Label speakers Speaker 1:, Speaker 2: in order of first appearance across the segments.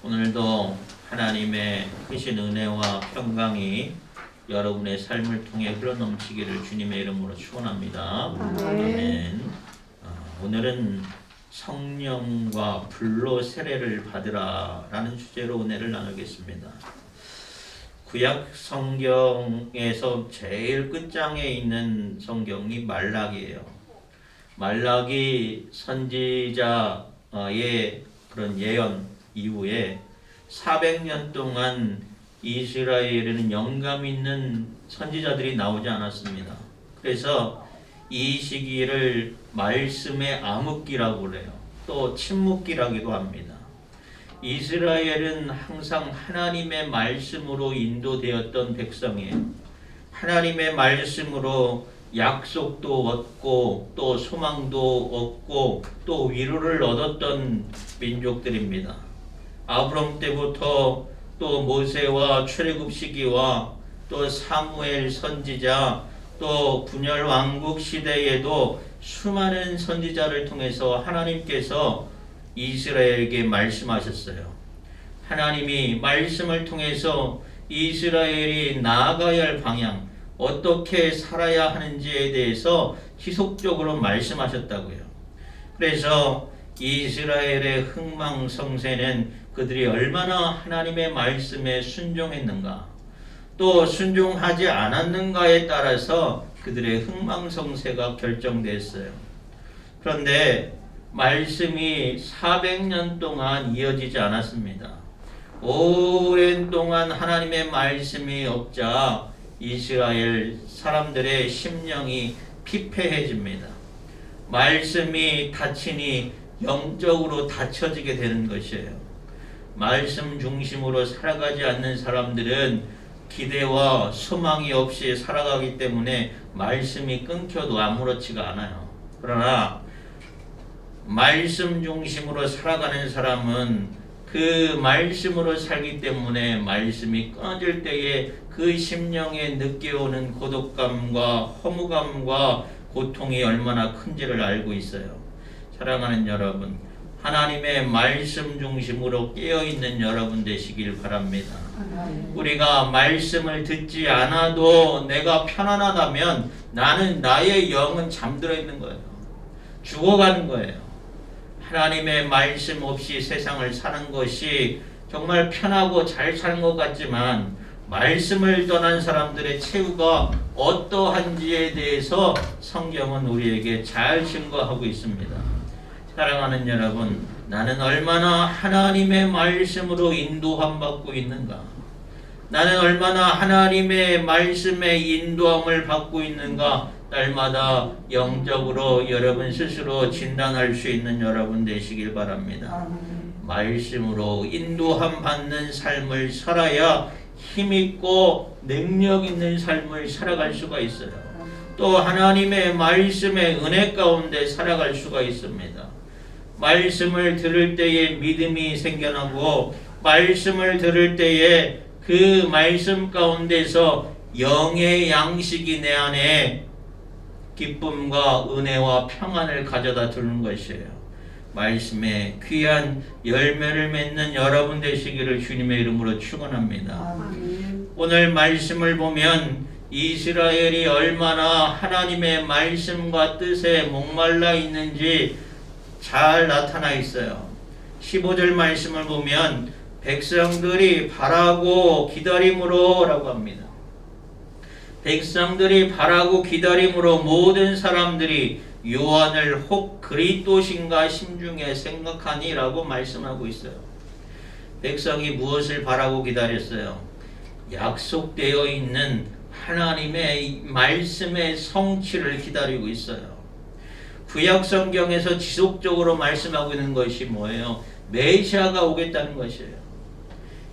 Speaker 1: 오늘도 하나님의 크신 은혜와 평강이 여러분의 삶을 통해 흘러넘치기를 주님의 이름으로 축원합니다. 아멘. 오늘은 성령과 불로 세례를 받으라라는 주제로 은혜를 나누겠습니다. 구약 성경에서 제일 끝장에 있는 성경이 말라기예요. 말라기 선지자의 그런 예언 이후에 400년 동안 이스라엘에는 영감 있는 선지자들이 나오지 않았습니다. 그래서 이 시기를 말씀의 암흑기라고 그래요. 또 침묵기라기도 합니다. 이스라엘은 항상 하나님의 말씀으로 인도되었던 백성이에요. 하나님의 말씀으로 약속도 얻고 또 소망도 얻고 또 위로를 얻었던 민족들입니다. 아브람 때부터 또 모세와 출애굽 시기와 또 사무엘 선지자 또 분열 왕국 시대에도 수많은 선지자를 통해서 하나님께서 이스라엘에게 말씀하셨어요. 하나님이 말씀을 통해서 이스라엘이 나아가야 할 방향, 어떻게 살아야 하는지에 대해서 지속적으로 말씀하셨다고요. 그래서 이스라엘의 흥망성쇠는 그들이 얼마나 하나님의 말씀에 순종했는가, 또 순종하지 않았는가에 따라서 그들의 흥망성쇠가 결정됐어요. 그런데 말씀이 400년 동안 이어지지 않았습니다. 오랜 동안 하나님의 말씀이 없자 이스라엘 사람들의 심령이 피폐해집니다. 말씀이 닫히니 영적으로 닫혀지게 되는 것이에요. 말씀 중심으로 살아가지 않는 사람들은 기대와 소망이 없이 살아가기 때문에 말씀이 끊겨도 아무렇지가 않아요. 그러나 말씀 중심으로 살아가는 사람은 그 말씀으로 살기 때문에 말씀이 끊어질 때에 그 심령에 느껴오는 고독감과 허무감과 고통이 얼마나 큰지를 알고 있어요. 사랑하는 여러분, 하나님의 말씀 중심으로 깨어있는 여러분 되시길 바랍니다. 우리가 말씀을 듣지 않아도 내가 편안하다면 나는 나의 영은 잠들어 있는 거예요. 죽어가는 거예요. 하나님의 말씀 없이 세상을 사는 것이 정말 편하고 잘 사는 것 같지만 말씀을 떠난 사람들의 최후가 어떠한지에 대해서 성경은 우리에게 잘 증거하고 있습니다. 사랑하는 여러분, 나는 얼마나 하나님의 말씀으로 인도함 받고 있는가? 나는 얼마나 하나님의 말씀의 인도함을 받고 있는가? 날마다 영적으로 여러분 스스로 진단할 수 있는 여러분 되시길 바랍니다. 말씀으로 인도함 받는 삶을 살아야 힘있고 능력 있는 삶을 살아갈 수가 있어요. 또 하나님의 말씀의 은혜 가운데 살아갈 수가 있습니다. 말씀을 들을 때에 믿음이 생겨나고 말씀을 들을 때에 그 말씀 가운데서 영의 양식이 내 안에 기쁨과 은혜와 평안을 가져다 두는 것이에요. 말씀에 귀한 열매를 맺는 여러분 되시기를 주님의 이름으로 축원합니다. 오늘 말씀을 보면 이스라엘이 얼마나 하나님의 말씀과 뜻에 목말라 있는지 잘 나타나 있어요. 15절 말씀을 보면 백성들이 바라고 기다림으로 라고 합니다. 백성들이 바라고 기다림으로 모든 사람들이 요한을 혹 그리스도신가 심중에 생각하니 라고 말씀하고 있어요. 백성이 무엇을 바라고 기다렸어요? 약속되어 있는 하나님의 말씀의 성취를 기다리고 있어요. 구약 성경에서 지속적으로 말씀하고 있는 것이 뭐예요? 메시아가 오겠다는 것이에요.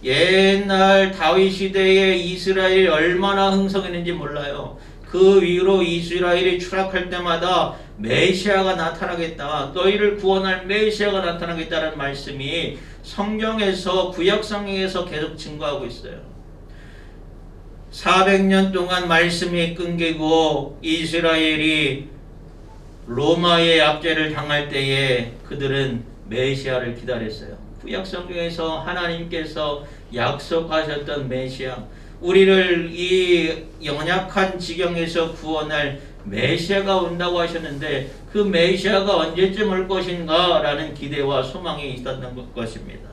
Speaker 1: 옛날 다윗 시대에 이스라엘이 얼마나 흥성했는지 몰라요. 그 위로 이스라엘이 추락할 때마다 메시아가 나타나겠다, 너희를 구원할 메시아가 나타나겠다는 말씀이 성경에서 구약 성경에서 계속 증거하고 있어요. 400년 동안 말씀이 끊기고 이스라엘이 로마의 압제를 당할 때에 그들은 메시아를 기다렸어요. 구약 성경에서 하나님께서 약속하셨던 메시아, 우리를 이 연약한 지경에서 구원할 메시아가 온다고 하셨는데 그 메시아가 언제쯤 올 것인가 라는 기대와 소망이 있었던 것입니다.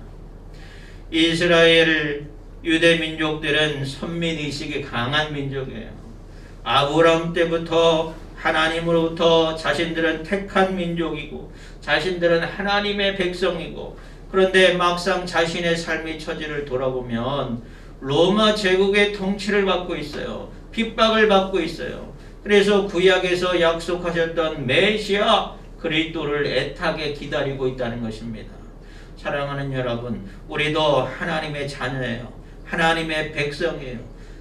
Speaker 1: 이스라엘 유대 민족들은 선민의식이 강한 민족이에요. 아브라함 때부터 하나님으로부터 자신들은 택한 민족이고 자신들은 하나님의 백성이고, 그런데 막상 자신의 삶의 처지를 돌아보면 로마 제국의 통치를 받고 있어요. 핍박을 받고 있어요. 그래서 구약에서 약속하셨던 메시아 그리스도를 애타게 기다리고 있다는 것입니다. 사랑하는 여러분, 우리도 하나님의 자녀예요. 하나님의 백성이에요.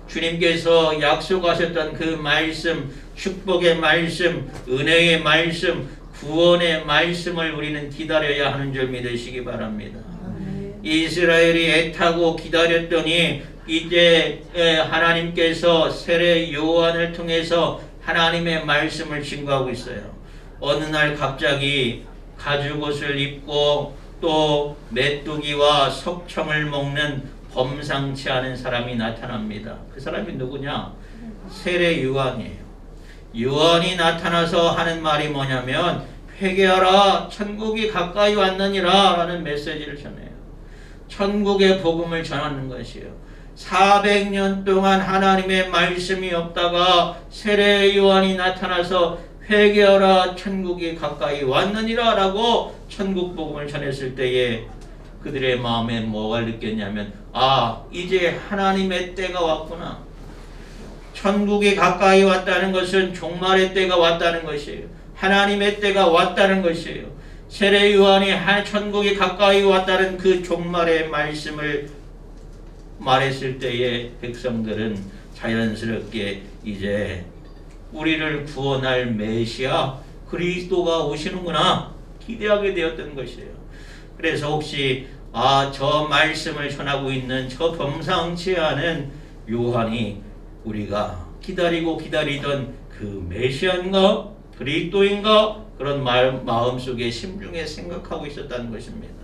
Speaker 1: 주님께서 약속하셨던 그 말씀, 축복의 말씀, 은혜의 말씀, 구원의 말씀을 우리는 기다려야 하는 줄 믿으시기 바랍니다. 이스라엘이 애타고 기다렸더니 이제 하나님께서 세례 요한을 통해서 하나님의 말씀을 증거하고 있어요. 어느 날 갑자기 가죽옷을 입고 또 메뚜기와 석청을 먹는 범상치 않은 사람이 나타납니다. 그 사람이 누구냐? 세례 요한이에요. 요한이 나타나서 하는 말이 뭐냐면 회개하라, 천국이 가까이 왔느니라 라는 메시지를 전해요. 천국의 복음을 전하는 것이에요. 400년 동안 하나님의 말씀이 없다가 세례 요한이 나타나서 회개하라, 천국이 가까이 왔느니라 라고 천국 복음을 전했을 때에 그들의 마음에 뭐가 느꼈냐면, 아, 이제 하나님의 때가 왔구나. 천국이 가까이 왔다는 것은 종말의 때가 왔다는 것이에요. 하나님의 때가 왔다는 것이에요. 세례 요한이 천국이 가까이 왔다는 그 종말의 말씀을 말했을 때에 백성들은 자연스럽게 이제 우리를 구원할 메시아 그리스도가 오시는구나 기대하게 되었던 것이에요. 그래서 혹시 저 말씀을 전하고 있는 저 범상치 않은 요한이 우리가 기다리고 기다리던 그 메시아인가 그리스도인가 그런 마음속에 심중에 생각하고 있었다는 것입니다.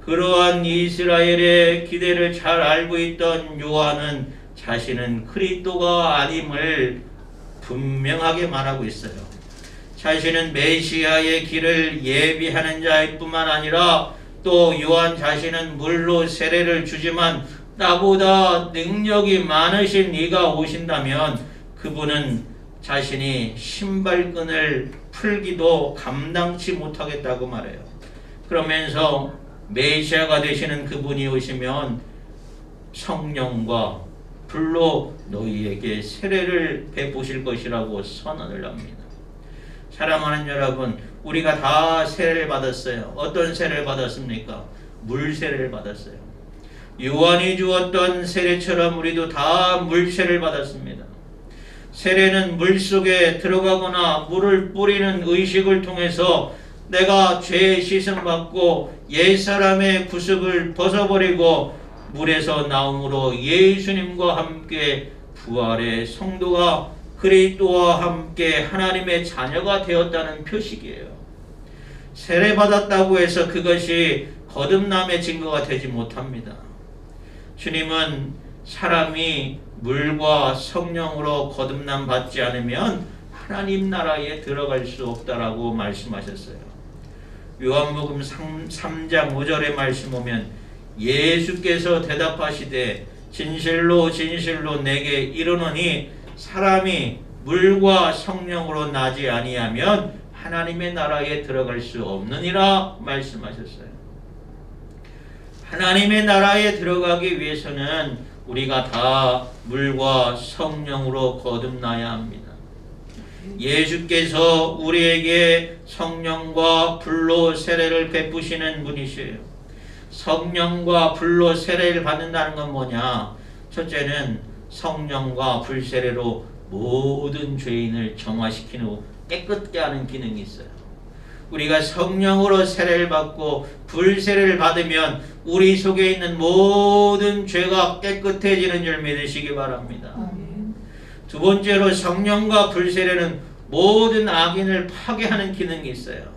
Speaker 1: 그러한 이스라엘의 기대를 잘 알고 있던 요한은 자신은 그리스도가 아님을 분명하게 말하고 있어요. 자신은 메시아의 길을 예비하는 자일 뿐만 아니라 또 요한 자신은 물로 세례를 주지만 나보다 능력이 많으신 이가 오신다면 그분은 자신이 신발끈을 풀기도 감당치 못하겠다고 말해요. 그러면서 메시아가 되시는 그분이 오시면 성령과 불로 너희에게 세례를 베푸실 것이라고 선언을 합니다. 사랑하는 여러분, 우리가 다 세례를 받았어요. 어떤 세례를 받았습니까? 물 세례를 받았어요. 요한이 주었던 세례처럼 우리도 다 물 세례를 받았습니다. 세례는 물 속에 들어가거나 물을 뿌리는 의식을 통해서 내가 죄 씻음 받고 옛사람의 구습을 벗어버리고 물에서 나옴으로 예수님과 함께 부활의 성도가 그리스도와 함께 하나님의 자녀가 되었다는 표식이에요. 세례받았다고 해서 그것이 거듭남의 증거가 되지 못합니다. 주님은 사람이 물과 성령으로 거듭남 받지 않으면 하나님 나라에 들어갈 수 없다라고 말씀하셨어요. 요한복음 3장 5절의 말씀 보면 예수께서 대답하시되 진실로 진실로 내게 이르노니 사람이 물과 성령으로 나지 아니하면 하나님의 나라에 들어갈 수 없느니라 말씀하셨어요. 하나님의 나라에 들어가기 위해서는 우리가 다 물과 성령으로 거듭나야 합니다. 예수께서 우리에게 성령과 불로 세례를 베푸시는 분이시에요. 성령과 불로 세례를 받는다는 건 뭐냐? 첫째는 성령과 불 세례로 모든 죄인을 정화시킨 후 깨끗게 하는 기능이 있어요. 우리가 성령으로 세례를 받고 불 세례를 받으면 우리 속에 있는 모든 죄가 깨끗해지는 줄 믿으시기 바랍니다. 두 번째로 성령과 불 세례는 모든 악인을 파괴하는 기능이 있어요.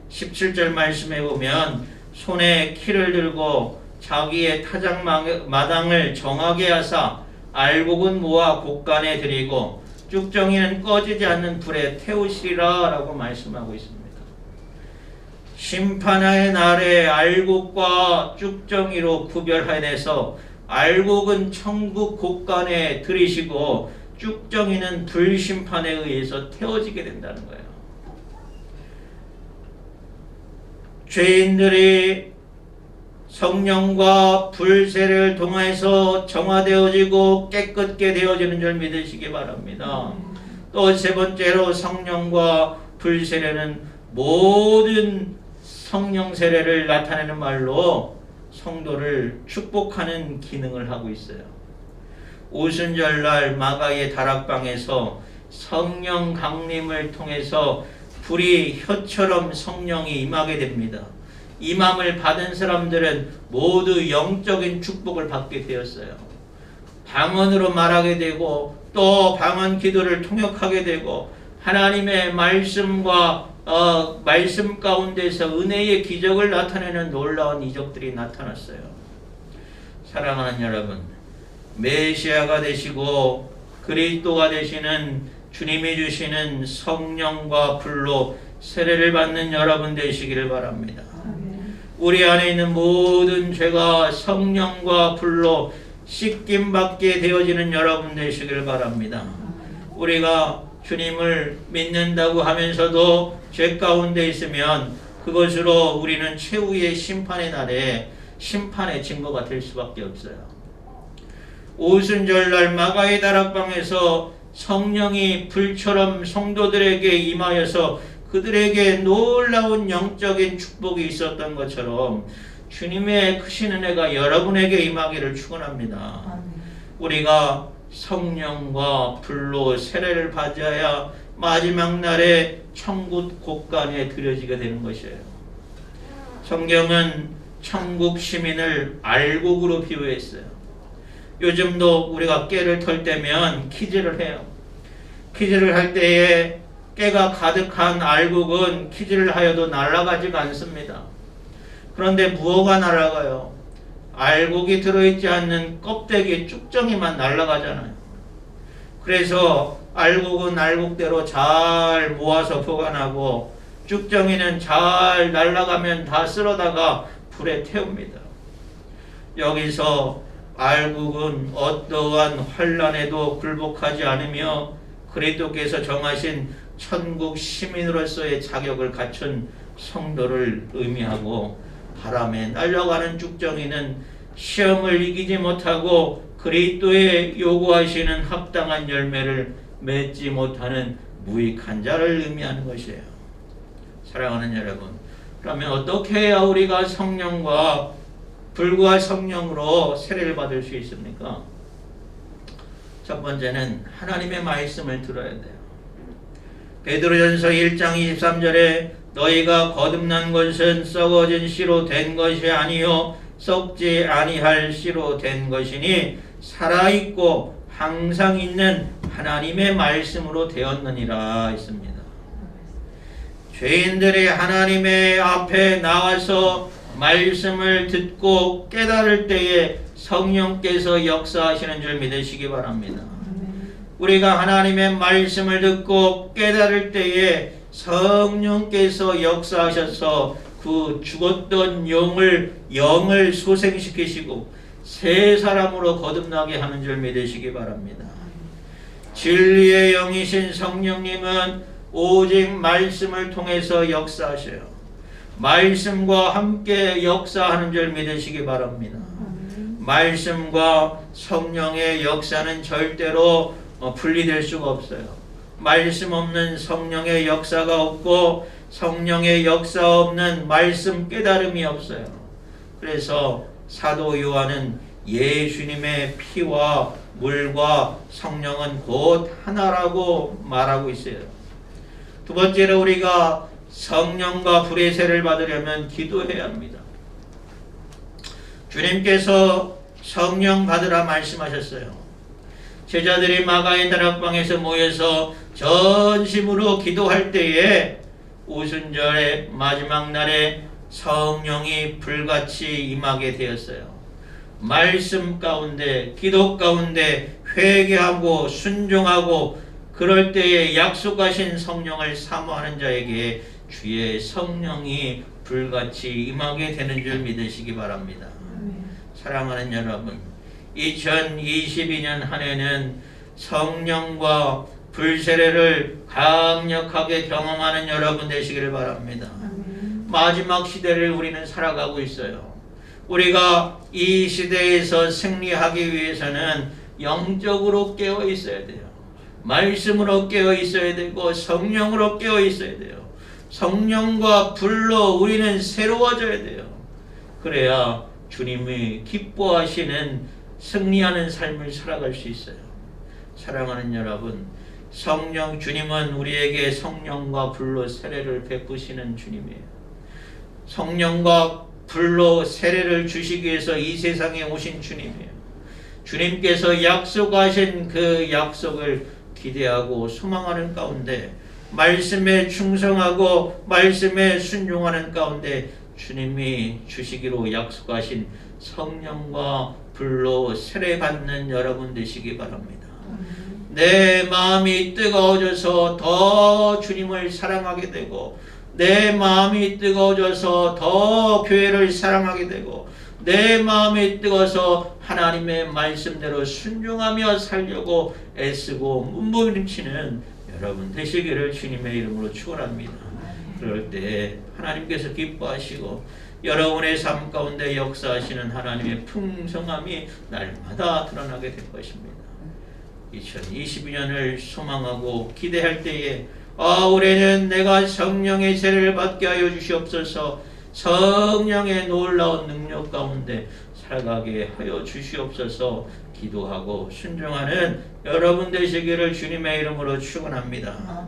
Speaker 1: 17절 말씀에 보면 손에 키를 들고 자기의 타작마당을 정하게 하사 알곡은 모아 곳간에 들이고 쭉정이는 꺼지지 않는 불에 태우시리라 라고 말씀하고 있습니다. 심판의 날에 알곡과 쭉정이로 구별해내서 알곡은 천국 곳간에 들이시고 쭉정이는 불심판에 의해서 태워지게 된다는 거예요. 죄인들이 성령과 불세례를 통해서 정화되어지고 깨끗게 되어지는 줄 믿으시기 바랍니다. 또 세 번째로 성령과 불세례는 모든 성령 세례를 나타내는 말로 성도를 축복하는 기능을 하고 있어요. 오순절날 마가의 다락방에서 성령 강림을 통해서 불이 혀처럼 성령이 임하게 됩니다. 임함을 받은 사람들은 모두 영적인 축복을 받게 되었어요. 방언으로 말하게 되고 또 방언 기도를 통역하게 되고 하나님의 말씀과 말씀 가운데서 은혜의 기적을 나타내는 놀라운 이적들이 나타났어요. 사랑하는 여러분, 메시아가 되시고 그리스도가 되시는 주님이 주시는 성령과 불로 세례를 받는 여러분 되시기를 바랍니다. 우리 안에 있는 모든 죄가 성령과 불로 씻김받게 되어지는 여러분 되시길 바랍니다. 우리가 주님을 믿는다고 하면서도 죄 가운데 있으면 그것으로 우리는 최후의 심판의 날에 심판의 증거가 될 수밖에 없어요. 오순절날 마가의 다락방에서 성령이 불처럼 성도들에게 임하여서 그들에게 놀라운 영적인 축복이 있었던 것처럼 주님의 크신 은혜가 여러분에게 임하기를 축원합니다. 우리가 성령과 불로 세례를 받아야 마지막 날에 천국 곳간에 들여지게 되는 것이에요. 성경은 천국 시민을 알곡으로 비유했어요. 요즘도 우리가 깨를 털 때면 키질을 해요. 키질을 할 때에 깨가 가득한 알곡은 키질을 하여도 날아가지가 않습니다. 그런데 무엇가 날아가요? 알곡이 들어있지 않는 껍데기 쭉정이만 날아가잖아요. 그래서 알곡은 알곡대로 잘 모아서 보관하고 쭉정이는 잘 날아가면 다 쓸어다가 불에 태웁니다. 여기서 알곡은 어떠한 환난에도 굴복하지 않으며 그리스도께서 정하신 천국 시민으로서의 자격을 갖춘 성도를 의미하고, 바람에 날려가는 쭉정이는 시험을 이기지 못하고 그리스도의 요구하시는 합당한 열매를 맺지 못하는 무익한 자를 의미하는 것이에요. 사랑하는 여러분, 그러면 어떻게 해야 우리가 성령과 불과 성령으로 세례를 받을 수 있습니까? 첫 번째는 하나님의 말씀을 들어야 돼요. 베드로전서 1장 23절에 너희가 거듭난 것은 썩어진 씨로 된 것이 아니요 썩지 아니할 씨로 된 것이니 살아있고 항상 있는 하나님의 말씀으로 되었느니라 했습니다. 죄인들이 하나님의 앞에 나와서 말씀을 듣고 깨달을 때에 성령께서 역사하시는 줄 믿으시기 바랍니다. 우리가 하나님의 말씀을 듣고 깨달을 때에 성령께서 역사하셔서 그 죽었던 영을 소생시키시고 새 사람으로 거듭나게 하는 줄 믿으시기 바랍니다. 진리의 영이신 성령님은 오직 말씀을 통해서 역사하셔요. 말씀과 함께 역사하는 줄 믿으시기 바랍니다. 말씀과 성령의 역사는 절대로 분리될 수가 없어요. 말씀 없는 성령의 역사가 없고 성령의 역사 없는 말씀 깨달음이 없어요. 그래서 사도 요한은 예수님의 피와 물과 성령은 곧 하나라고 말하고 있어요. 두 번째로 우리가 성령과 불의 세례를 받으려면 기도해야 합니다. 주님께서 성령 받으라 말씀하셨어요. 제자들이 마가의 다락방에서 모여서 전심으로 기도할 때에 오순절의 마지막 날에 성령이 불같이 임하게 되었어요. 말씀 가운데, 기도 가운데 회개하고 순종하고 그럴 때에 약속하신 성령을 사모하는 자에게 주의 성령이 불같이 임하게 되는 줄 믿으시기 바랍니다. 사랑하는 여러분, 2022년 한 해는 성령과 불세례를 강력하게 경험하는 여러분 되시기를 바랍니다. 마지막 시대를 우리는 살아가고 있어요. 우리가 이 시대에서 승리하기 위해서는 영적으로 깨어 있어야 돼요. 말씀으로 깨어 있어야 되고 성령으로 깨어 있어야 돼요. 성령과 불로 우리는 새로워져야 돼요. 그래야 주님이 기뻐하시는 승리하는 삶을 살아갈 수 있어요. 사랑하는 여러분, 성령 주님은 우리에게 성령과 불로 세례를 베푸시는 주님이에요. 성령과 불로 세례를 주시기 위해서 이 세상에 오신 주님이에요. 주님께서 약속하신 그 약속을 기대하고 소망하는 가운데, 말씀에 충성하고 말씀에 순종하는 가운데 주님이 주시기로 약속하신 성령과 불로 세례받는 여러분 되시기 바랍니다. 내 마음이 뜨거워져서 더 주님을 사랑하게 되고, 내 마음이 뜨거워져서 더 교회를 사랑하게 되고, 내 마음이 뜨거워서 하나님의 말씀대로 순종하며 살려고 애쓰고 몸부림치는 여러분 되시기를 주님의 이름으로 축원합니다. 그럴 때 하나님께서 기뻐하시고 여러분의 삶 가운데 역사하시는 하나님의 풍성함이 날마다 드러나게 될 것입니다. 2022년을 소망하고 기대할 때에 올해는 내가 성령의 세례를 받게 하여 주시옵소서, 성령의 놀라운 능력 가운데 살아가게 하여 주시옵소서 기도하고 순종하는 여러분 되시기를 주님의 이름으로 축원합니다.